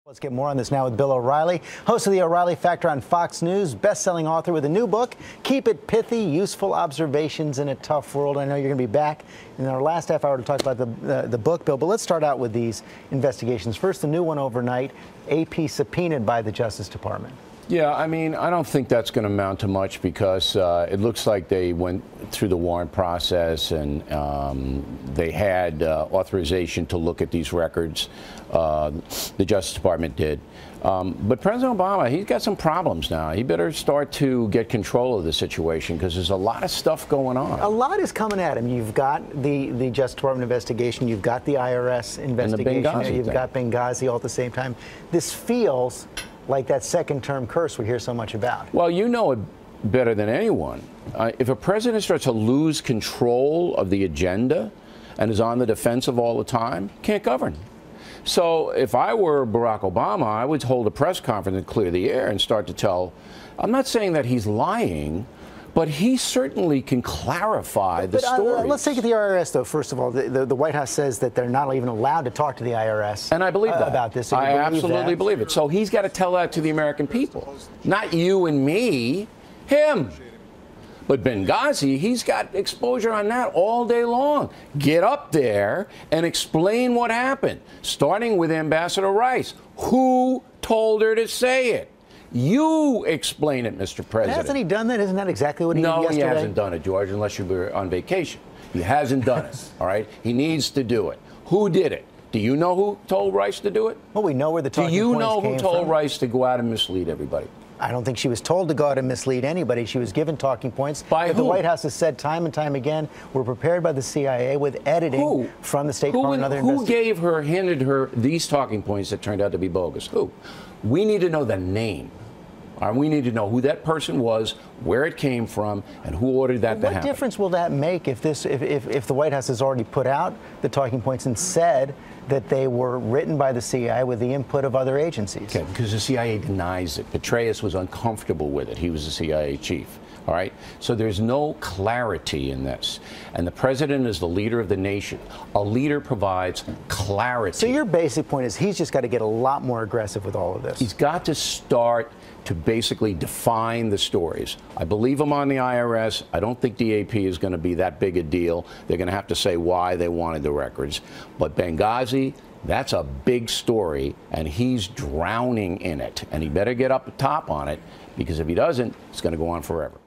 Let's get more on this now with Bill O'Reilly, host of the O'Reilly Factor on Fox News, best-selling author with a new book, Keep It Pithy, Useful Observations in a Tough World. I know you're going to be back in our last half hour to talk about the book, Bill, but let's start out with these investigations. First, the new one overnight, AP subpoenaed by the Justice Department. Yeah, I mean, I don't think that's going to amount to much because it looks like they went through the warrant process and they had authorization to look at these records. The Justice Department did. But President Obama, he's got some problems now. He better start to get control of the situation because there's a lot of stuff going on. A lot is coming at him. You've got the Justice Department investigation. You've got the IRS investigation. And the You've got Benghazi all at the same time. This feels like that second-term curse we hear so much about. Well, you know it better than anyone. If a president starts to lose control of the agenda and is on the defensive all the time, can't govern. So if I were Barack Obama, I would hold a press conference and clear the air and start to tell, I'm not saying that he's lying, but he certainly can clarify the story. Let's take the IRS, though, first of all. The White House says that they're not even allowed to talk to the IRS. And I believe that. About this. I absolutely believe it. So he's got to tell that to the American people. Not you and me, him. But Benghazi, he's got exposure on that all day long. Get up there and explain what happened, starting with Ambassador Rice. Who told her to say it? You explain it, Mr. President. Hasn't he done that? Isn't that exactly what he did yesterday? No, he hasn't done it, George, unless you were on vacation. He hasn't done it, all right? He needs to do it. Who did it? Do you know who told Rice to do it? Well, we know where the talking points came from. Do you know who told from. Rice to go out and mislead everybody? I don't think she was told to go out and mislead anybody. She was given talking points. By who? The White House has said time and time again, we're prepared by the CIA with editing from the State Department and other investigators. Who handed her these talking points that turned out to be bogus? Who? We need to know the name. We need to know who that person was, where it came from, and who ordered that to happen. What difference will that make if the White House has already put out the talking points and said that they were written by the CIA with the input of other agencies? Okay, because the CIA denies it. Petraeus was uncomfortable with it. He was the CIA chief. All right? So there's no clarity in this. And the president is the leader of the nation. A leader provides clarity. So your basic point is he's just got to get a lot more aggressive with all of this. He's got to start to basically define the stories. I believe him on the IRS. I don't think the AP is going to be that big a deal. They're going to have to say why they wanted the records. But Benghazi, that's a big story, and he's drowning in it. And he better get up top on it, because if he doesn't, it's going to go on forever.